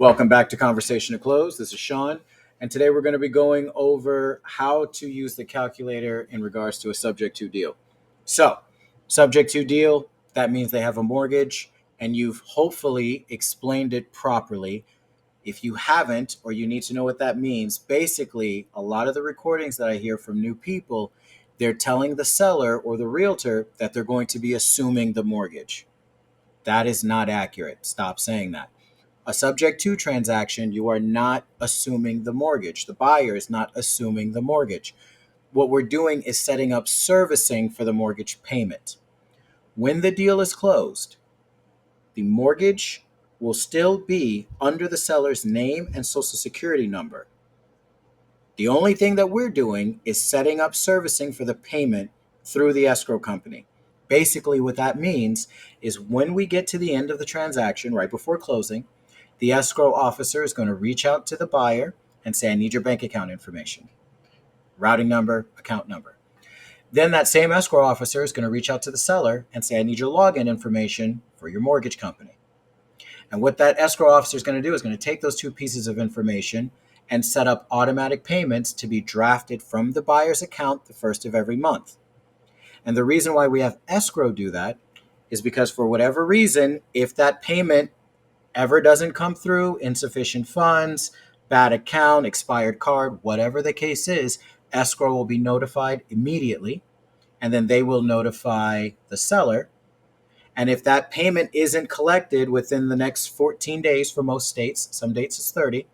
Welcome back to Conversation to Close. This is Sean, and today we're going to be going over how to use the calculator in regards to a subject to deal. So, subject to deal, that means they have a mortgage, and you've hopefully explained it properly. If you haven't, or you need to know what that means, basically, a lot of the recordings that I hear from new people, they're telling the seller or the realtor that they're going to be assuming the mortgage. That is not accurate. Stop saying that. A subject to transaction, you are not assuming the mortgage. The buyer is not assuming the mortgage. What we're doing is setting up servicing for the mortgage payment. When the deal is closed, the mortgage will still be under the seller's name and social security number. The only thing that we're doing is setting up servicing for the payment through the escrow company. Basically, what that means is when we get to the end of the transaction, right before closing, the escrow officer is going to reach out to the buyer and say, I need your bank account information, routing number, account number. Then that same escrow officer is going to reach out to the seller and say, I need your login information for your mortgage company. And what that escrow officer is going to do is going to take those two pieces of information and set up automatic payments to be drafted from the buyer's account the first of every month. And the reason why we have escrow do that is because for whatever reason, if that payment ever doesn't come through, insufficient funds, bad account, expired card, whatever the case is, escrow will be notified immediately, and then they will notify the seller. And if that payment isn't collected within the next 14 days for most states, some dates it's 30,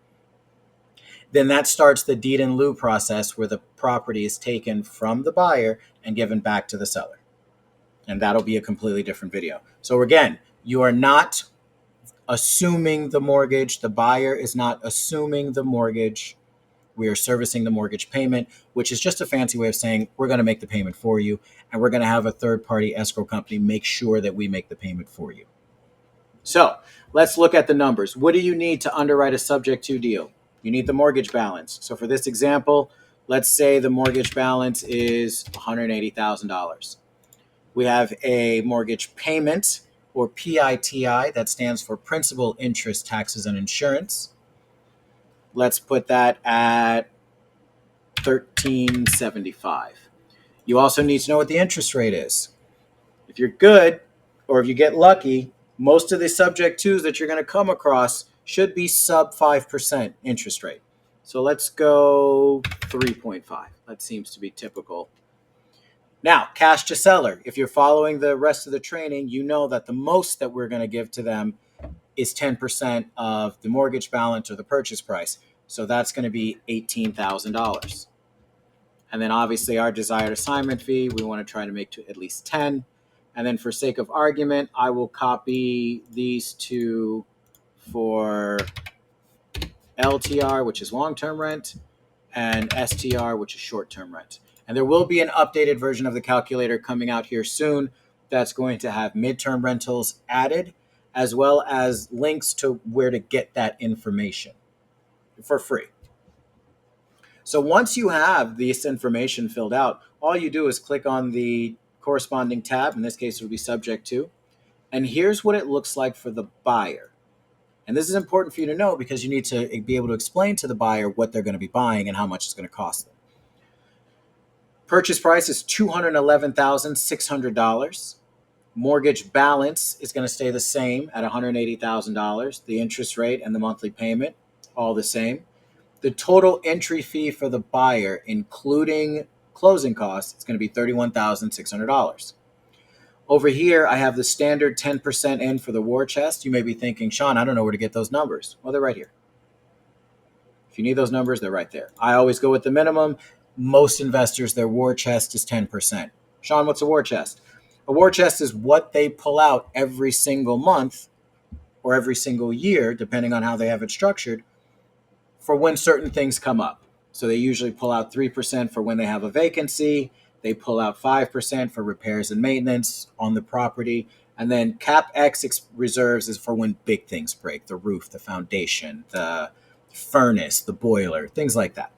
then that starts the deed in lieu process where the property is taken from the buyer and given back to the seller. And that'll be a completely different video. So again, you are not assuming the mortgage. The buyer is not assuming the mortgage. We are servicing the mortgage payment, which is just a fancy way of saying we're going to make the payment for you, and we're going to have a third-party escrow company make sure that we make the payment for you. So let's look at the numbers. What do you need to underwrite a subject to deal? You need the mortgage balance. So for this example, let's say the mortgage balance is $180,000. We have a mortgage payment, or PITI, that stands for principal, interest, taxes, and insurance. Let's put that at $1,375. You also need to know what the interest rate is. If you're good, or if you get lucky, most of the subject twos that you're going to come across should be sub 5% interest rate. So let's go 3.5. That seems to be typical. Now, cash to seller. If you're following the rest of the training, you know that the most that we're going to give to them is 10% of the mortgage balance or the purchase price. So that's going to be $18,000. And then obviously our desired assignment fee, we want to try to make to at least 10. And then for sake of argument, I will copy these two for LTR, which is long-term rent, and STR, which is short-term rent. And there will be an updated version of the calculator coming out here soon that's going to have midterm rentals added, as well as links to where to get that information for free. So once you have this information filled out, all you do is click on the corresponding tab. In this case, it would be subject to. And here's what it looks like for the buyer. And this is important for you to know because you need to be able to explain to the buyer what they're going to be buying and how much it's going to cost them. Purchase price is $211,600. Mortgage balance is going to stay the same at $180,000. The interest rate and the monthly payment, all the same. The total entry fee for the buyer, including closing costs, it's going to be $31,600. Over here, I have the standard 10% in for the war chest. You may be thinking, Sean, I don't know where to get those numbers. Well, they're right here. If you need those numbers, they're right there. I always go with the minimum. Most investors, their war chest is 10%. Sean, what's a war chest? A war chest is what they pull out every single month or every single year, depending on how they have it structured, for when certain things come up. So they usually pull out 3% for when they have a vacancy. They pull out 5% for repairs and maintenance on the property. And then Cap X reserves is for when big things break, the roof, the foundation, the furnace, the boiler, things like that.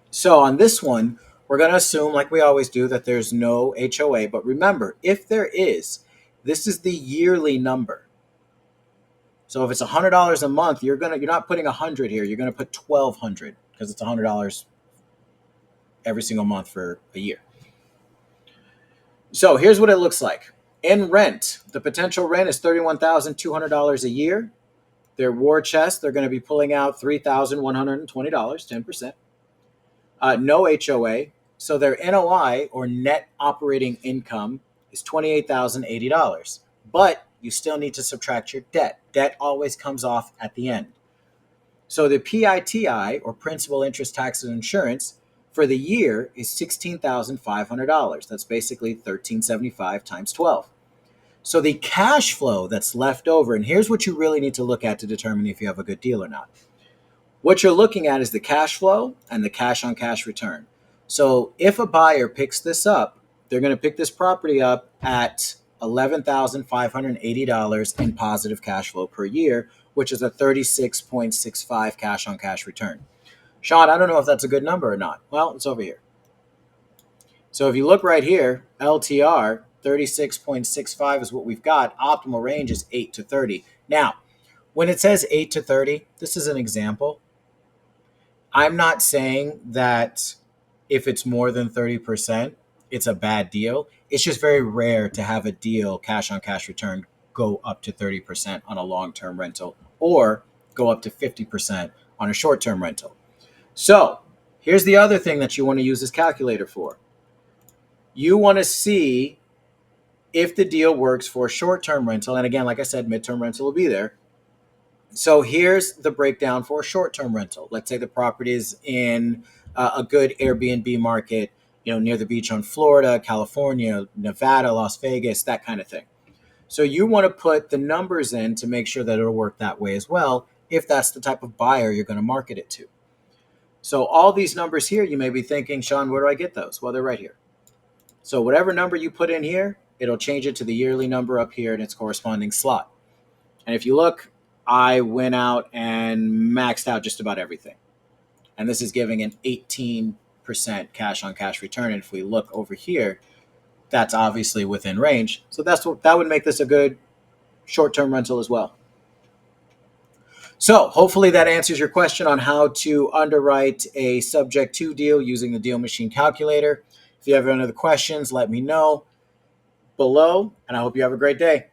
So on this one, we're going to assume, like we always do, that there's no HOA. But remember, if there is, this is the yearly number. So if it's $100 a month, you're not putting 100 here. You're gonna put 1,200 because it's $100 every single month for a year. So here's what it looks like. In rent, the potential rent is $31,200 a year. Their war chest, they're going to be pulling out $3,120, 10%. No HOA. So their NOI, or net operating income, is $28,080. But you still need to subtract your debt. Debt always comes off at the end. So the PITI, or principal, interest, taxes, and insurance, for the year is $16,500. That's basically $1,375 times 12. So the cash flow that's left over, and here's what you really need to look at to determine if you have a good deal or not. What you're looking at is the cash flow and the cash on cash return. So if a buyer picks this up, they're going to pick this property up at $11,580 in positive cash flow per year, which is a 36.65 cash on cash return. Sean, I don't know if that's a good number or not. Well, it's over here. So if you look right here, LTR 36.65 is what we've got. Optimal range is 8 to 30. Now, when it says 8 to 30, this is an example. I'm not saying that if it's more than 30%, it's a bad deal. It's just very rare to have a deal, cash on cash return, go up to 30% on a long-term rental or go up to 50% on a short-term rental. So here's the other thing that you want to use this calculator for. You want to see if the deal works for a short-term rental. And again, like I said, midterm rental will be there. So here's the breakdown for a short-term rental. Let's say the property is in a good Airbnb market, near the beach on Florida, California, Nevada, Las Vegas, that kind of thing. So you want to put the numbers in to make sure that it'll work that way as well, if that's the type of buyer you're going to market it to. So all these numbers here, you may be thinking, Sean, where do I get those? Well, they're right here. So whatever number you put in here, it'll change it to the yearly number up here in its corresponding slot. And if you look, I went out and maxed out just about everything. And this is giving an 18% cash on cash return. And if we look over here, that's obviously within range. So that would make this a good short-term rental as well. So hopefully that answers your question on how to underwrite a subject to deal using the Deal Machine calculator. If you have any other questions, let me know below, and I hope you have a great day.